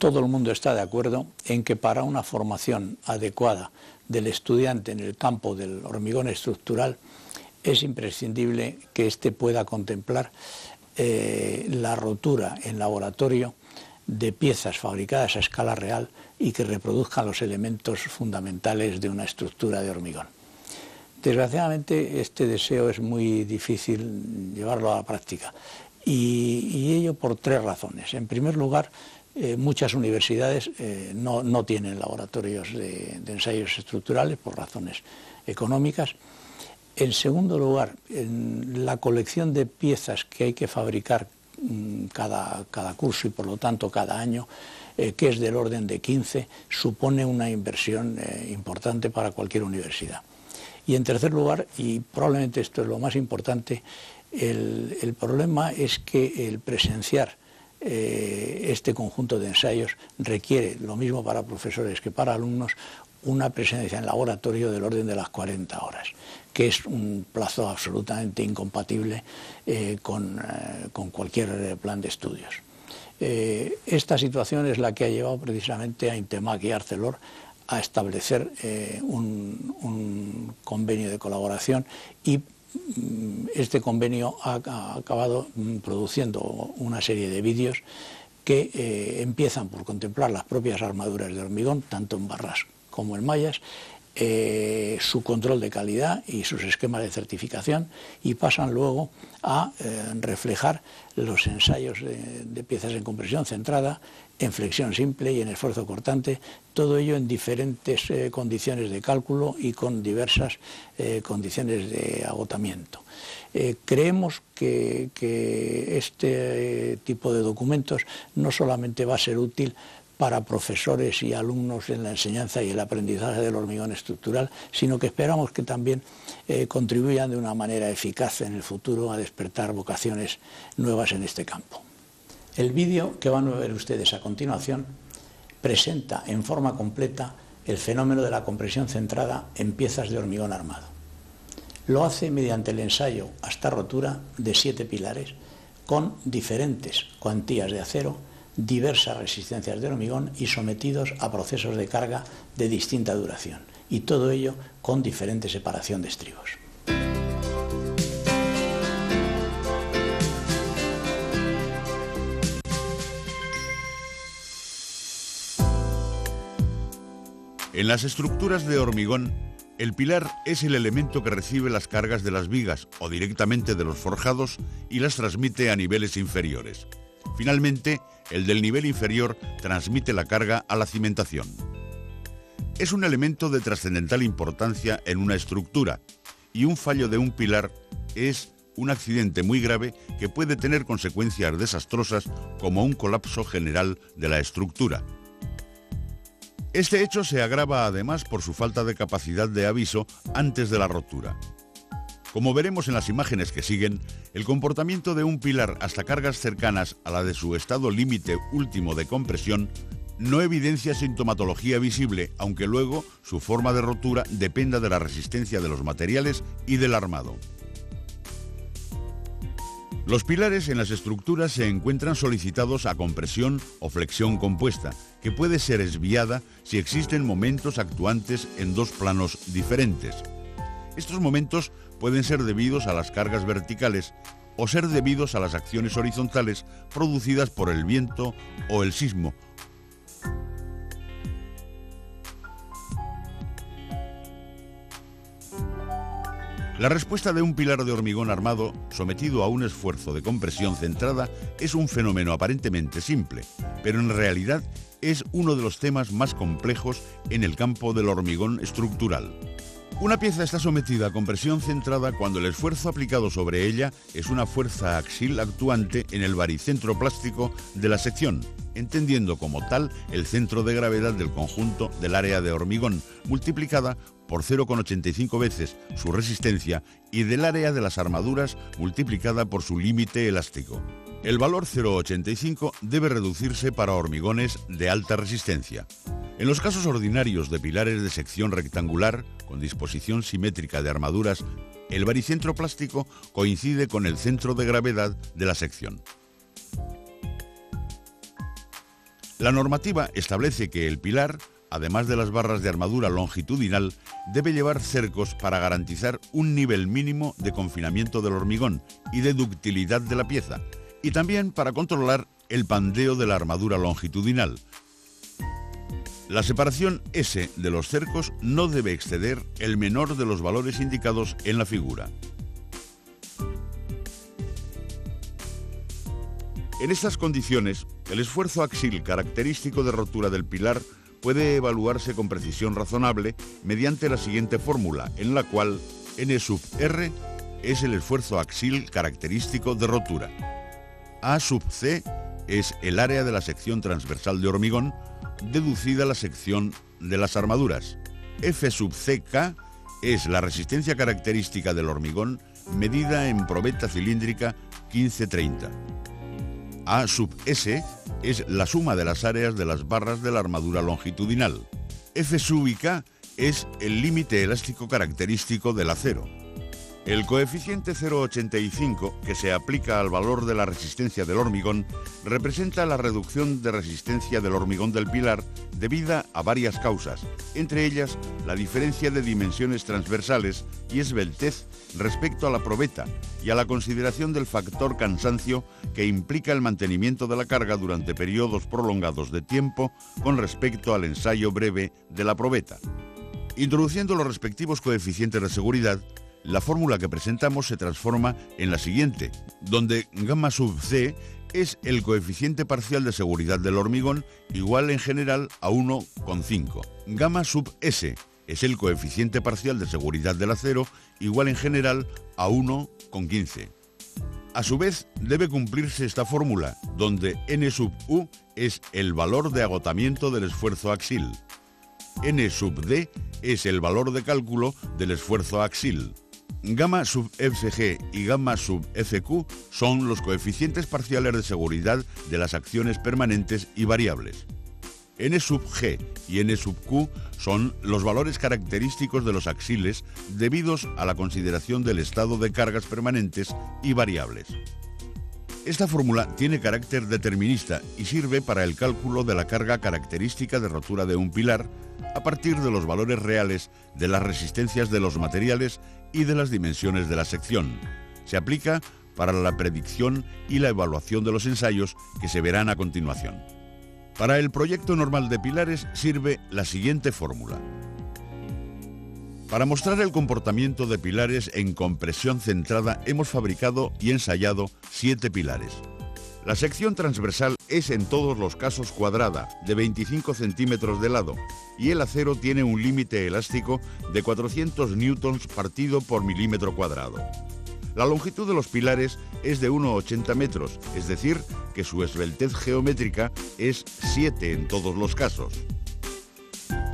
todo el mundo está de acuerdo en que para una formación adecuada del estudiante en el campo del hormigón estructural es imprescindible que éste pueda contemplar la rotura en laboratorio de piezas fabricadas a escala real y que reproduzcan los elementos fundamentales de una estructura de hormigón. Desgraciadamente este deseo es muy difícil llevarlo a la práctica y ello por tres razones. En primer lugar, muchas universidades no tienen laboratorios de ensayos estructurales por razones económicas. En segundo lugar, en la colección de piezas que hay que fabricar cada curso y por lo tanto cada año, que es del orden de 15, supone una inversión importante para cualquier universidad. Y en tercer lugar, y probablemente esto es lo más importante, el problema es que el presenciar este conjunto de ensayos requiere, lo mismo para profesores que para alumnos, una presencia en laboratorio del orden de las 40 horas, que es un plazo absolutamente incompatible con cualquier plan de estudios. Esta situación es la que ha llevado precisamente a Intemac y a Arcelor a establecer un convenio de colaboración y este convenio ha acabado produciendo una serie de vídeos que empiezan por contemplar las propias armaduras de hormigón, tanto en barras como en mallas, su control de calidad y sus esquemas de certificación, y pasan luego a reflejar los ensayos de piezas en compresión centrada, en flexión simple y en esfuerzo cortante, todo ello en diferentes condiciones de cálculo y con diversas condiciones de agotamiento. Creemos que este tipo de documentos no solamente va a ser útil para profesores y alumnos en la enseñanza y el aprendizaje del hormigón estructural, sino que esperamos que también contribuyan de una manera eficaz en el futuro a despertar vocaciones nuevas en este campo. El vídeo que van a ver ustedes a continuación presenta en forma completa el fenómeno de la compresión centrada en piezas de hormigón armado. Lo hace mediante el ensayo hasta rotura de 7 pilares con diferentes cuantías de acero, diversas resistencias de hormigón y sometidos a procesos de carga de distinta duración, y todo ello con diferente separación de estribos. En las estructuras de hormigón, el pilar es el elemento que recibe las cargas de las vigas o directamente de los forjados y las transmite a niveles inferiores. Finalmente, el del nivel inferior transmite la carga a la cimentación. Es un elemento de trascendental importancia en una estructura, y un fallo de un pilar es un accidente muy grave que puede tener consecuencias desastrosas como un colapso general de la estructura. Este hecho se agrava además por su falta de capacidad de aviso antes de la rotura. Como veremos en las imágenes que siguen, el comportamiento de un pilar hasta cargas cercanas a la de su estado límite último de compresión no evidencia sintomatología visible, aunque luego su forma de rotura dependa de la resistencia de los materiales y del armado. Los pilares en las estructuras se encuentran solicitados a compresión o flexión compuesta, que puede ser esviada si existen momentos actuantes en dos planos diferentes. Estos momentos pueden ser debidos a las cargas verticales o ser debidos a las acciones horizontales producidas por el viento o el sismo. La respuesta de un pilar de hormigón armado sometido a un esfuerzo de compresión centrada es un fenómeno aparentemente simple, pero en realidad es uno de los temas más complejos en el campo del hormigón estructural. Una pieza está sometida a compresión centrada cuando el esfuerzo aplicado sobre ella es una fuerza axil actuante en el baricentro plástico de la sección, entendiendo como tal el centro de gravedad del conjunto del área de hormigón, multiplicada por 0,85 veces su resistencia, y del área de las armaduras multiplicada por su límite elástico. El valor 0,85 debe reducirse para hormigones de alta resistencia. En los casos ordinarios de pilares de sección rectangular, con disposición simétrica de armaduras, el baricentro plástico coincide con el centro de gravedad de la sección. La normativa establece que el pilar, además de las barras de armadura longitudinal, debe llevar cercos para garantizar un nivel mínimo de confinamiento del hormigón y de ductilidad de la pieza, y también para controlar el pandeo de la armadura longitudinal. La separación S de los cercos no debe exceder el menor de los valores indicados en la figura. En estas condiciones, el esfuerzo axil característico de rotura del pilar puede evaluarse con precisión razonable mediante la siguiente fórmula, en la cual N sub R es el esfuerzo axil característico de rotura. A sub C es el área de la sección transversal de hormigón, deducida la sección de las armaduras. F sub CK es la resistencia característica del hormigón, medida en probeta cilíndrica 1530. A sub S es la suma de las áreas de las barras de la armadura longitudinal. F sub IK es el límite elástico característico del acero. El coeficiente 0,85 que se aplica al valor de la resistencia del hormigón representa la reducción de resistencia del hormigón del pilar debida a varias causas, entre ellas la diferencia de dimensiones transversales y esbeltez respecto a la probeta y a la consideración del factor cansancio que implica el mantenimiento de la carga durante periodos prolongados de tiempo con respecto al ensayo breve de la probeta. Introduciendo los respectivos coeficientes de seguridad, la fórmula que presentamos se transforma en la siguiente, donde gamma sub C es el coeficiente parcial de seguridad del hormigón, igual en general a 1,5. Gamma sub S es el coeficiente parcial de seguridad del acero, igual en general a 1,15. A su vez, debe cumplirse esta fórmula, donde N sub U es el valor de agotamiento del esfuerzo axil. N sub D es el valor de cálculo del esfuerzo axil. Gamma sub FG y gamma sub FQ son los coeficientes parciales de seguridad de las acciones permanentes y variables. N sub G y N sub Q son los valores característicos de los axiles debidos a la consideración del estado de cargas permanentes y variables. Esta fórmula tiene carácter determinista y sirve para el cálculo de la carga característica de rotura de un pilar a partir de los valores reales de las resistencias de los materiales y de las dimensiones de la sección. Se aplica para la predicción y la evaluación de los ensayos que se verán a continuación. Para el proyecto normal de pilares sirve la siguiente fórmula. Para mostrar el comportamiento de pilares en compresión centrada hemos fabricado y ensayado 7 pilares. La sección transversal es en todos los casos cuadrada, de 25 centímetros de lado, y el acero tiene un límite elástico de 400 newtons partido por milímetro cuadrado. La longitud de los pilares es de 1,80 metros, es decir, que su esbeltez geométrica es 7 en todos los casos.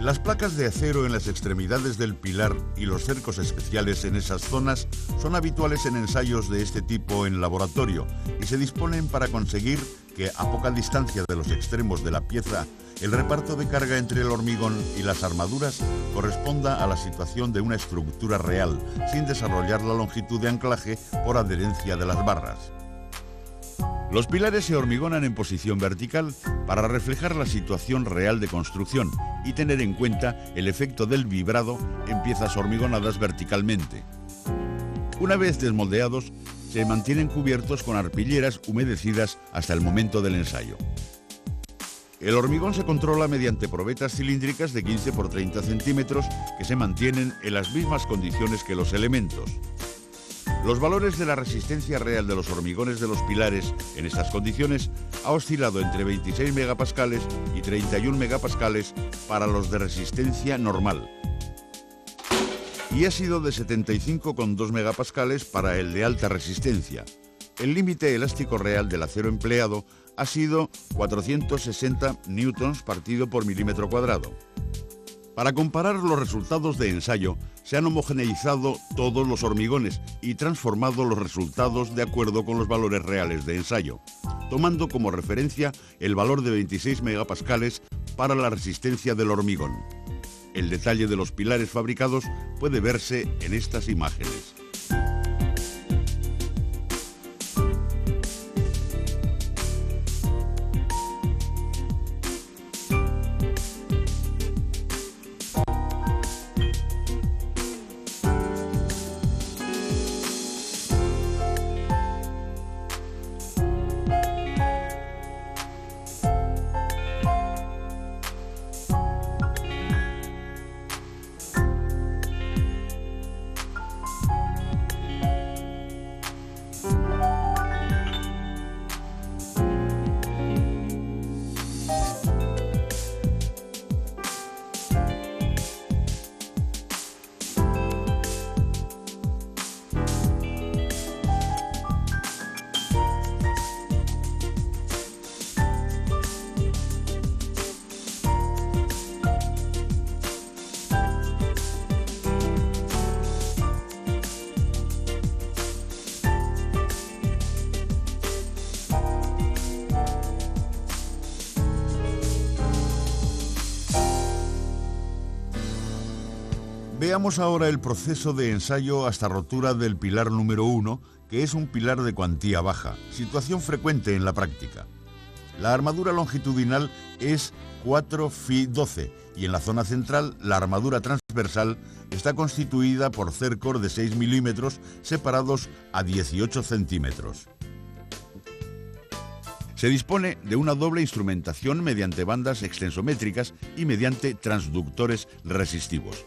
Las placas de acero en las extremidades del pilar y los cercos especiales en esas zonas son habituales en ensayos de este tipo en laboratorio y se disponen para conseguir que a poca distancia de los extremos de la pieza el reparto de carga entre el hormigón y las armaduras corresponda a la situación de una estructura real, sin desarrollar la longitud de anclaje por adherencia de las barras. Los pilares se hormigonan en posición vertical para reflejar la situación real de construcción y tener en cuenta el efecto del vibrado en piezas hormigonadas verticalmente. Una vez desmoldeados, se mantienen cubiertos con arpilleras humedecidas hasta el momento del ensayo. El hormigón se controla mediante probetas cilíndricas de 15 por 30 centímetros que se mantienen en las mismas condiciones que los elementos. Los valores de la resistencia real de los hormigones de los pilares en estas condiciones ha oscilado entre 26 megapascales y 31 megapascales para los de resistencia normal y ha sido de 75,2 megapascales para el de alta resistencia. El límite elástico real del acero empleado ha sido 460 newtons partido por milímetro cuadrado. Para comparar los resultados de ensayo, se han homogeneizado todos los hormigones y transformado los resultados de acuerdo con los valores reales de ensayo, tomando como referencia el valor de 26 megapascales para la resistencia del hormigón. El detalle de los pilares fabricados puede verse en estas imágenes. Veamos ahora el proceso de ensayo hasta rotura del pilar número 1, que es un pilar de cuantía baja, situación frecuente en la práctica. La armadura longitudinal es 4 Fi 12 y en la zona central la armadura transversal está constituida por cercos de 6 milímetros separados a 18 centímetros. Se dispone de una doble instrumentación mediante bandas extensométricas y mediante transductores resistivos.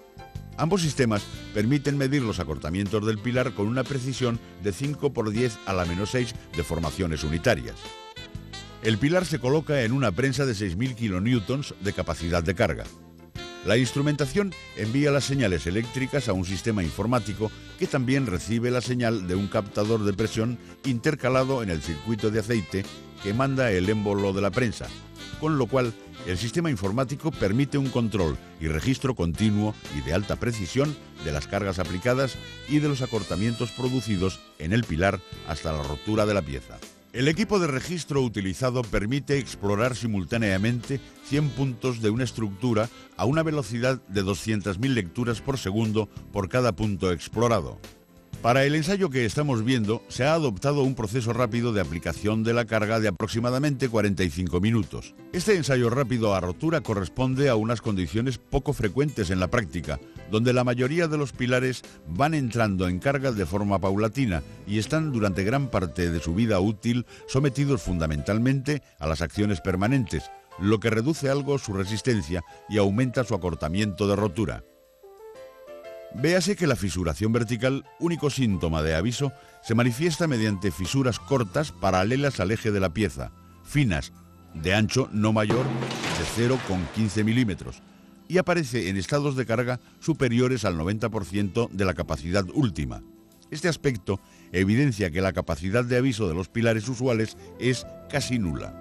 Ambos sistemas permiten medir los acortamientos del pilar con una precisión de 5 por 10 a la menos 6 deformaciones unitarias. El pilar se coloca en una prensa de 6.000 kilonewtons de capacidad de carga. La instrumentación envía las señales eléctricas a un sistema informático que también recibe la señal de un captador de presión intercalado en el circuito de aceite que manda el émbolo de la prensa, con lo cual el sistema informático permite un control y registro continuo y de alta precisión de las cargas aplicadas y de los acortamientos producidos en el pilar hasta la rotura de la pieza. El equipo de registro utilizado permite explorar simultáneamente 100 puntos de una estructura a una velocidad de 200.000 lecturas por segundo por cada punto explorado. Para el ensayo que estamos viendo, se ha adoptado un proceso rápido de aplicación de la carga de aproximadamente 45 minutos. Este ensayo rápido a rotura corresponde a unas condiciones poco frecuentes en la práctica, donde la mayoría de los pilares van entrando en carga de forma paulatina y están durante gran parte de su vida útil sometidos fundamentalmente a las acciones permanentes, lo que reduce algo su resistencia y aumenta su acortamiento de rotura. Véase que la fisuración vertical, único síntoma de aviso, se manifiesta mediante fisuras cortas paralelas al eje de la pieza, finas, de ancho no mayor de 0,15 milímetros, y aparece en estados de carga superiores al 90% de la capacidad última. Este aspecto evidencia que la capacidad de aviso de los pilares usuales es casi nula.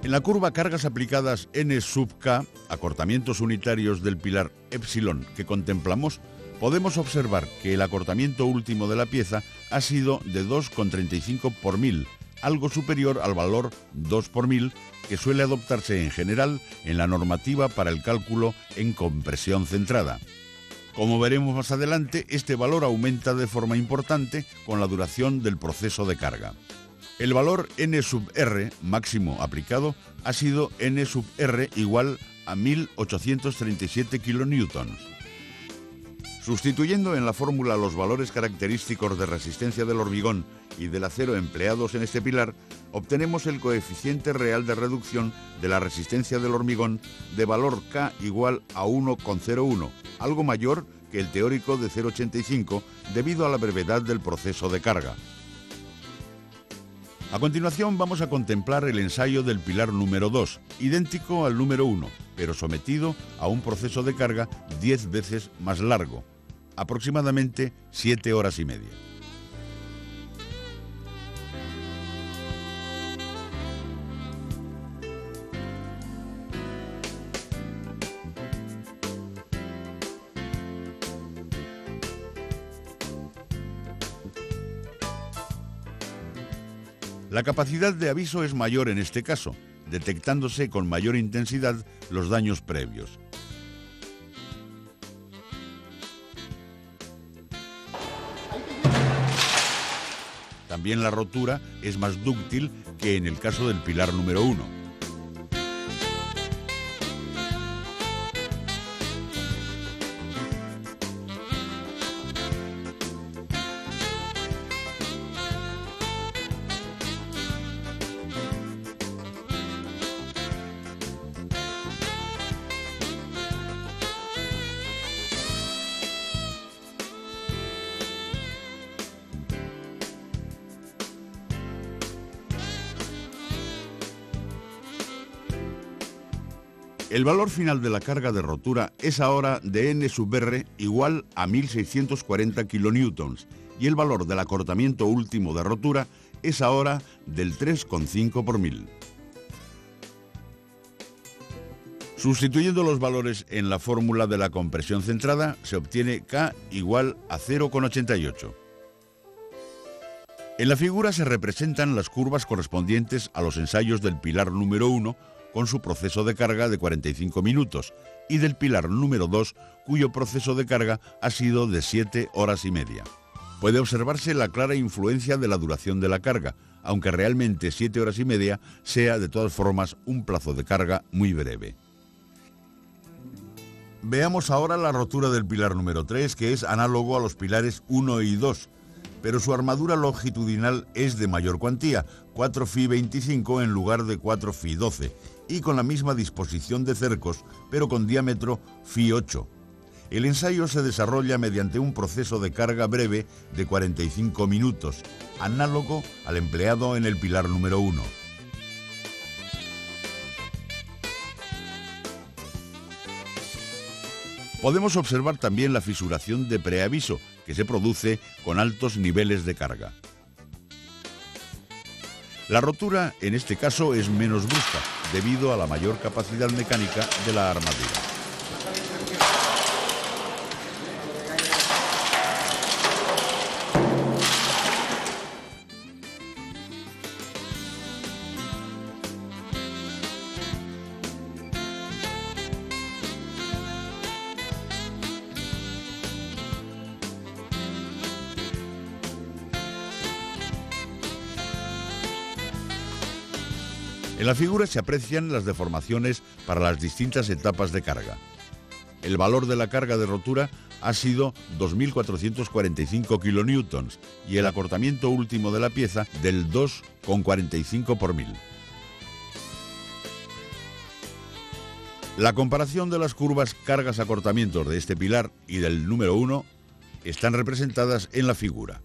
En la curva cargas aplicadas N sub K, acortamientos unitarios del pilar epsilon que contemplamos, podemos observar que el acortamiento último de la pieza ha sido de 2,35 por 1000, algo superior al valor 2 por 1000 que suele adoptarse en general en la normativa para el cálculo en compresión centrada. Como veremos más adelante, este valor aumenta de forma importante con la duración del proceso de carga. El valor N sub R máximo aplicado ha sido N sub R igual a 1837 kilonewtons. Sustituyendo en la fórmula los valores característicos de resistencia del hormigón y del acero empleados en este pilar, obtenemos el coeficiente real de reducción de la resistencia del hormigón de valor K igual a 1,01, algo mayor que el teórico de 0,85 debido a la brevedad del proceso de carga. A continuación vamos a contemplar el ensayo del pilar número 2, idéntico al número 1, pero sometido a un proceso de carga 10 veces más largo, aproximadamente 7 horas y media. La capacidad de aviso es mayor en este caso, detectándose con mayor intensidad los daños previos. También la rotura es más dúctil que en el caso del pilar número 1. El valor final de la carga de rotura es ahora de N sub R igual a 1640 kilonewtons y el valor del acortamiento último de rotura es ahora del 3,5 por 1000. Sustituyendo los valores en la fórmula de la compresión centrada, se obtiene K igual a 0,88. En la figura se representan las curvas correspondientes a los ensayos del pilar número 1 con su proceso de carga de 45 minutos y del pilar número 2 cuyo proceso de carga ha sido de 7 horas y media. Puede observarse la clara influencia de la duración de la carga, aunque realmente 7 horas y media sea de todas formas un plazo de carga muy breve. Veamos ahora la rotura del pilar número 3, que es análogo a los pilares 1 y 2, pero su armadura longitudinal es de mayor cuantía, 4 Fi 25 en lugar de 4 Fi 12, y con la misma disposición de cercos, pero con diámetro Fi 8. El ensayo se desarrolla mediante un proceso de carga breve de 45 minutos, análogo al empleado en el pilar número 1. Podemos observar también la fisuración de preaviso, que se produce con altos niveles de carga. La rotura, en este caso, es menos brusca, debido a la mayor capacidad mecánica de la armadura. En la figura se aprecian las deformaciones para las distintas etapas de carga. El valor de la carga de rotura ha sido 2.445 kilonewtons y el acortamiento último de la pieza del 2,45 por 1000. La comparación de las curvas cargas-acortamientos de este pilar y del número 1 están representadas en la figura.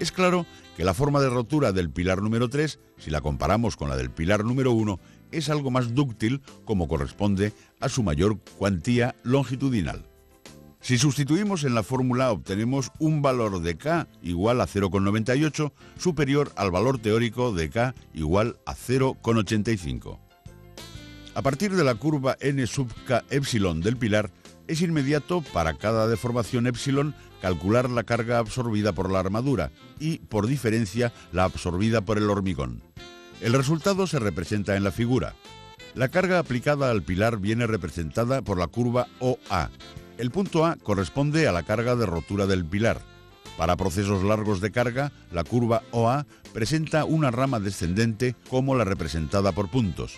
Es claro que la forma de rotura del pilar número 3, si la comparamos con la del pilar número 1, es algo más dúctil como corresponde a su mayor cuantía longitudinal. Si sustituimos en la fórmula obtenemos un valor de K igual a 0,98 superior al valor teórico de K igual a 0,85. A partir de la curva n sub K epsilon del pilar, es inmediato para cada deformación epsilon calcular la carga absorbida por la armadura y, por diferencia, la absorbida por el hormigón. El resultado se representa en la figura. La carga aplicada al pilar viene representada por la curva OA. El punto A corresponde a la carga de rotura del pilar. Para procesos largos de carga, la curva OA presenta una rama descendente como la representada por puntos.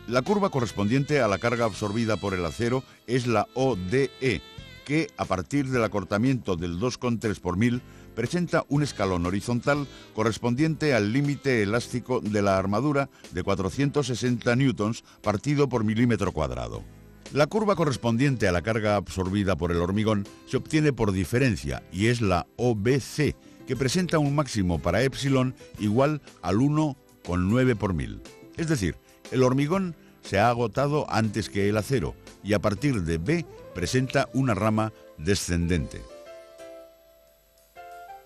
La curva correspondiente a la carga absorbida por el acero es la ODE, que, a partir del acortamiento del 2,3 por 1000, presenta un escalón horizontal correspondiente al límite elástico de la armadura de 460 newtons partido por milímetro cuadrado. La curva correspondiente a la carga absorbida por el hormigón se obtiene por diferencia y es la OBC, que presenta un máximo para epsilon igual al 1,9 por 1000. Es decir, el hormigón se ha agotado antes que el acero y a partir de B presenta una rama descendente.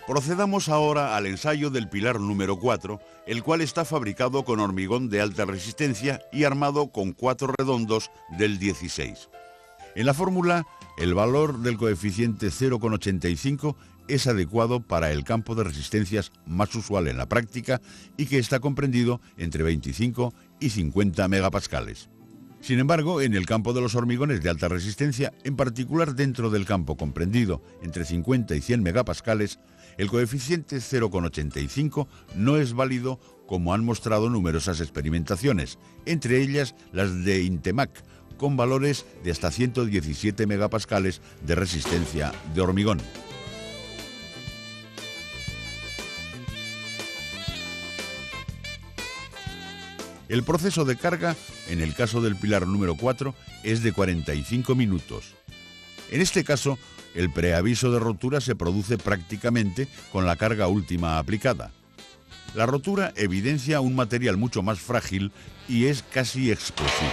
Procedamos ahora al ensayo del pilar número 4, el cual está fabricado con hormigón de alta resistencia y armado con 4 redondos del 16. En la fórmula, el valor del coeficiente 0,85 es adecuado para el campo de resistencias más usual en la práctica y que está comprendido entre 25 y 50 megapascales. Sin embargo, en el campo de los hormigones de alta resistencia, en particular dentro del campo comprendido entre 50 y 100 megapascales, el coeficiente 0,85 no es válido como han mostrado numerosas experimentaciones, entre ellas las de Intemac, con valores de hasta 117 megapascales de resistencia de hormigón. El proceso de carga, en el caso del pilar número 4, es de 45 minutos. En este caso, el preaviso de rotura se produce prácticamente con la carga última aplicada. La rotura evidencia un material mucho más frágil y es casi explosivo.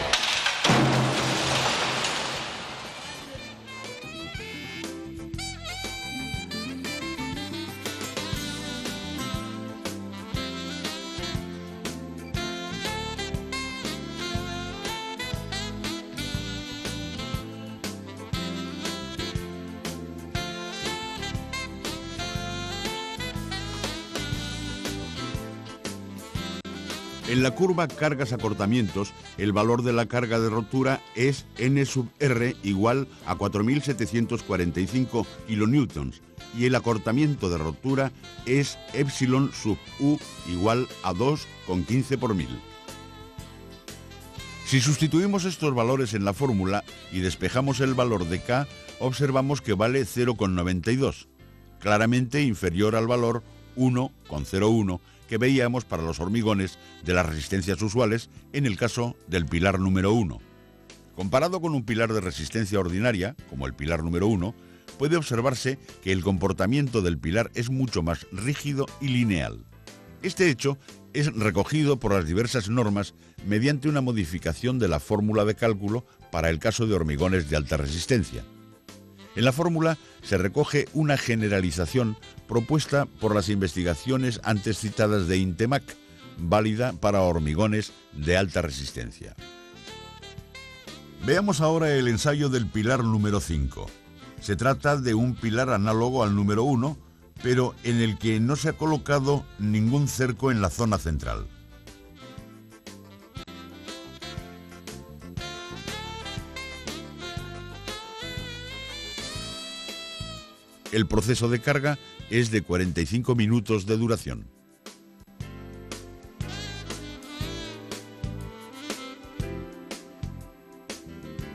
En la curva cargas-acortamientos, el valor de la carga de rotura es N sub R igual a 4.745 kilonewtons y el acortamiento de rotura es epsilon sub U igual a 2,15 por mil. Si sustituimos estos valores en la fórmula y despejamos el valor de K, observamos que vale 0,92, claramente inferior al valor 1,01 que veíamos para los hormigones de las resistencias usuales en el caso del pilar número 1. Comparado con un pilar de resistencia ordinaria, como el pilar número 1, puede observarse que el comportamiento del pilar es mucho más rígido y lineal. Este hecho es recogido por las diversas normas mediante una modificación de la fórmula de cálculo para el caso de hormigones de alta resistencia. En la fórmula se recoge una generalización propuesta por las investigaciones antes citadas de Intemac, válida para hormigones de alta resistencia. Veamos ahora el ensayo del pilar número 5. Se trata de un pilar análogo al número 1, pero en el que no se ha colocado ningún cerco en la zona central. El proceso de carga es de 45 minutos de duración.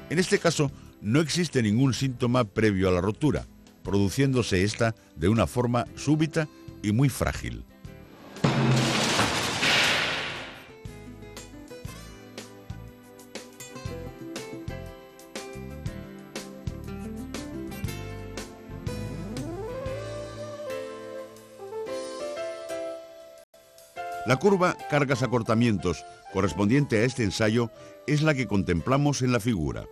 En este caso, no existe ningún síntoma previo a la rotura, produciéndose esta de una forma súbita y muy frágil. La curva cargas-acortamientos correspondiente a este ensayo es la que contemplamos en la figura.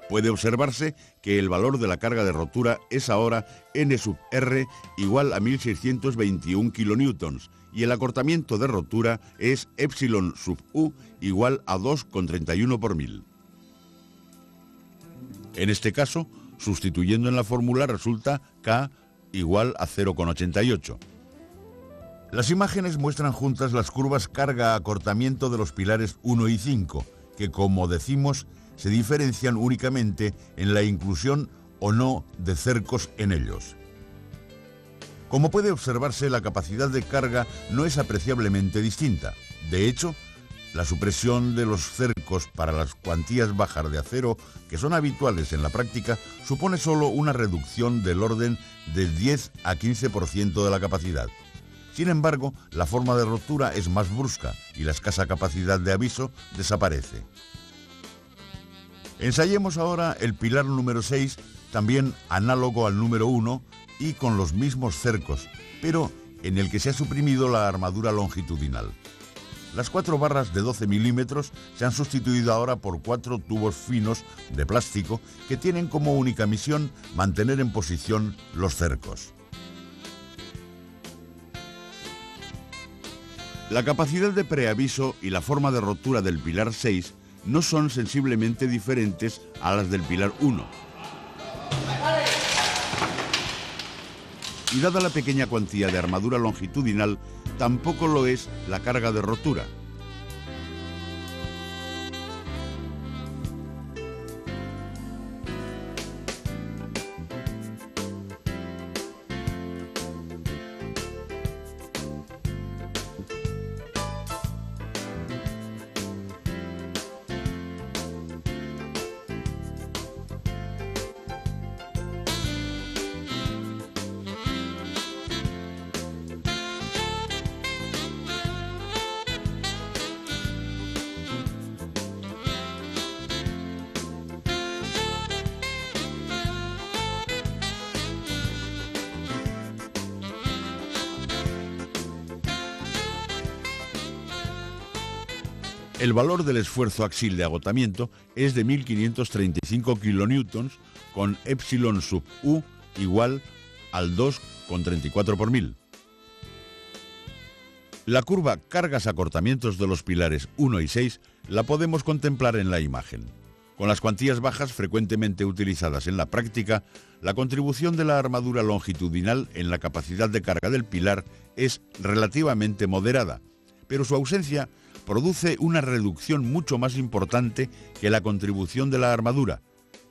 Puede observarse que el valor de la carga de rotura es ahora N sub R igual a 1621 kilonewtons y el acortamiento de rotura es epsilon sub U igual a 2,31 por mil. En este caso, sustituyendo en la fórmula resulta K igual a 0,88. Las imágenes muestran juntas las curvas carga-acortamiento de los pilares 1 y 5, que, como decimos, se diferencian únicamente en la inclusión o no de cercos en ellos. Como puede observarse, la capacidad de carga no es apreciablemente distinta. De hecho, la supresión de los cercos para las cuantías bajas de acero, que son habituales en la práctica, supone solo una reducción del orden del 10 a 15% de la capacidad. Sin embargo, la forma de rotura es más brusca y la escasa capacidad de aviso desaparece. Ensayemos ahora el pilar número 6, también análogo al número 1 y con los mismos cercos, pero en el que se ha suprimido la armadura longitudinal. Las 4 barras de 12 milímetros se han sustituido ahora por 4 tubos finos de plástico que tienen como única misión mantener en posición los cercos. La capacidad de preaviso y la forma de rotura del pilar 6 no son sensiblemente diferentes a las del pilar 1. Y dada la pequeña cuantía de armadura longitudinal, tampoco lo es la carga de rotura. El valor del esfuerzo axil de agotamiento es de 1535 kilonewtons con epsilon sub U igual al 2,34 por mil. La curva cargas-acortamientos de los pilares 1 y 6 la podemos contemplar en la imagen. Con las cuantías bajas frecuentemente utilizadas en la práctica, la contribución de la armadura longitudinal en la capacidad de carga del pilar es relativamente moderada, pero su ausencia produce una reducción mucho más importante que la contribución de la armadura,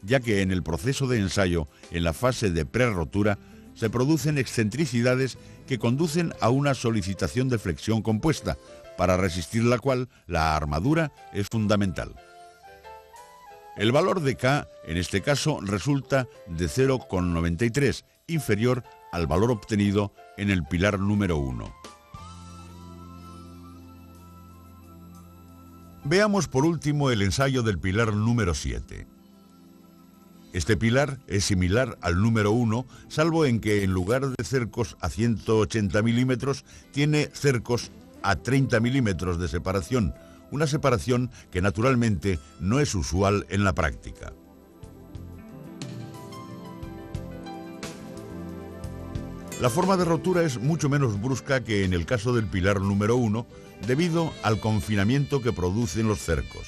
ya que en el proceso de ensayo, en la fase de prerrotura, se producen excentricidades que conducen a una solicitación de flexión compuesta, para resistir la cual la armadura es fundamental. El valor de K, en este caso, resulta de 0,93, inferior al valor obtenido en el pilar número 1. Veamos por último el ensayo del pilar número 7. Este pilar es similar al número 1, salvo en que en lugar de cercos a 180 milímetros, tiene cercos a 30 milímetros de separación, una separación que naturalmente no es usual en la práctica. La forma de rotura es mucho menos brusca que en el caso del pilar número 1, debido al confinamiento que producen los cercos.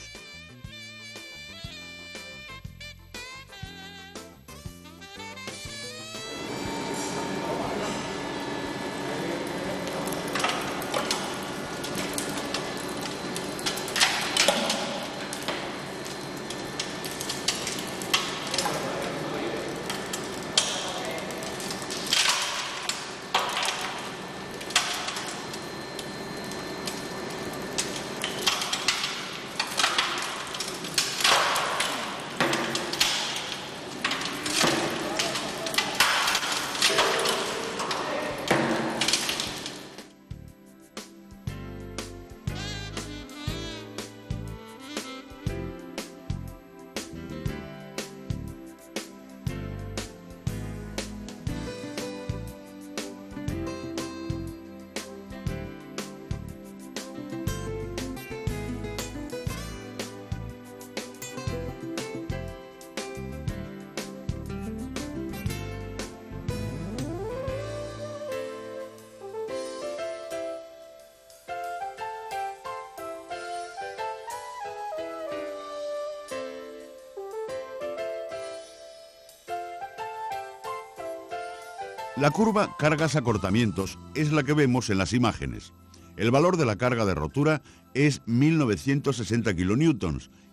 La curva cargas-acortamientos es la que vemos en las imágenes. El valor de la carga de rotura es 1960 kN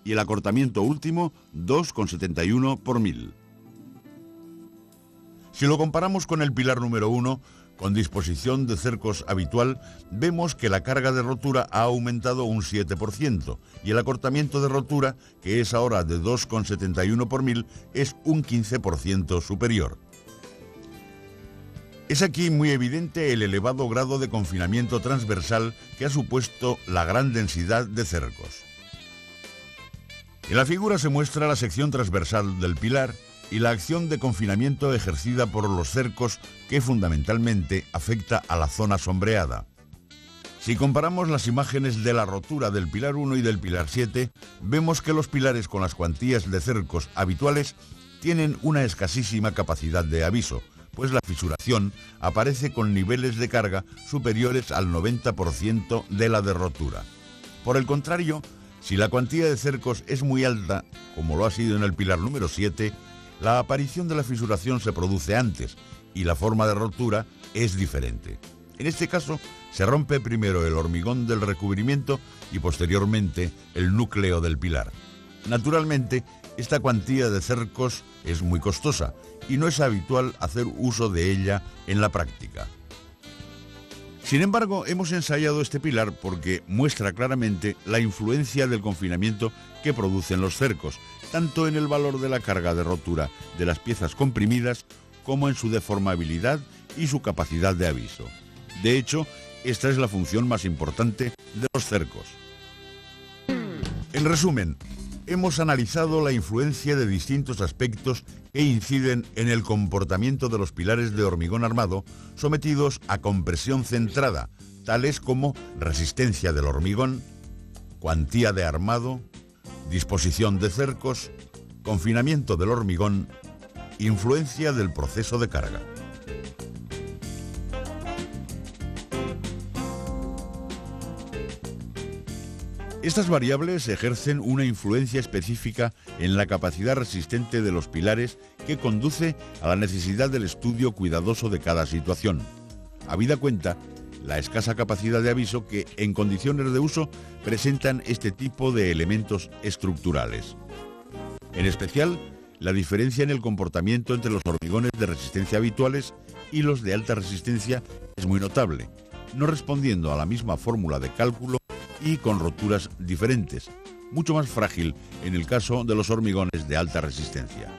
y el acortamiento último 2,71 por 1000. Si lo comparamos con el pilar número 1, con disposición de cercos habitual, vemos que la carga de rotura ha aumentado un 7% y el acortamiento de rotura, que es ahora de 2,71 por 1000, es un 15% superior. Es aquí muy evidente el elevado grado de confinamiento transversal que ha supuesto la gran densidad de cercos. En la figura se muestra la sección transversal del pilar y la acción de confinamiento ejercida por los cercos que fundamentalmente afecta a la zona sombreada. Si comparamos las imágenes de la rotura del pilar 1 y del pilar 7, vemos que los pilares con las cuantías de cercos habituales tienen una escasísima capacidad de aviso, pues la fisuración aparece con niveles de carga superiores al 90% de la de rotura. Por el contrario, si la cuantía de cercos es muy alta, como lo ha sido en el pilar número 7, la aparición de la fisuración se produce antes y la forma de rotura es diferente. En este caso, se rompe primero el hormigón del recubrimiento y posteriormente el núcleo del pilar. Naturalmente, esta cuantía de cercos es muy costosa y no es habitual hacer uso de ella en la práctica. Sin embargo, hemos ensayado este pilar porque muestra claramente la influencia del confinamiento que producen los cercos, tanto en el valor de la carga de rotura de las piezas comprimidas como en su deformabilidad y su capacidad de aviso. De hecho, esta es la función más importante de los cercos. En resumen, hemos analizado la influencia de distintos aspectos que inciden en el comportamiento de los pilares de hormigón armado sometidos a compresión centrada, tales como resistencia del hormigón, cuantía de armado, disposición de cercos, confinamiento del hormigón, influencia del proceso de carga. Estas variables ejercen una influencia específica en la capacidad resistente de los pilares que conduce a la necesidad del estudio cuidadoso de cada situación. Habida cuenta la escasa capacidad de aviso que, en condiciones de uso, presentan este tipo de elementos estructurales. En especial, la diferencia en el comportamiento entre los hormigones de resistencia habituales y los de alta resistencia es muy notable, no respondiendo a la misma fórmula de cálculo y con roturas diferentes, mucho más frágil en el caso de los hormigones de alta resistencia.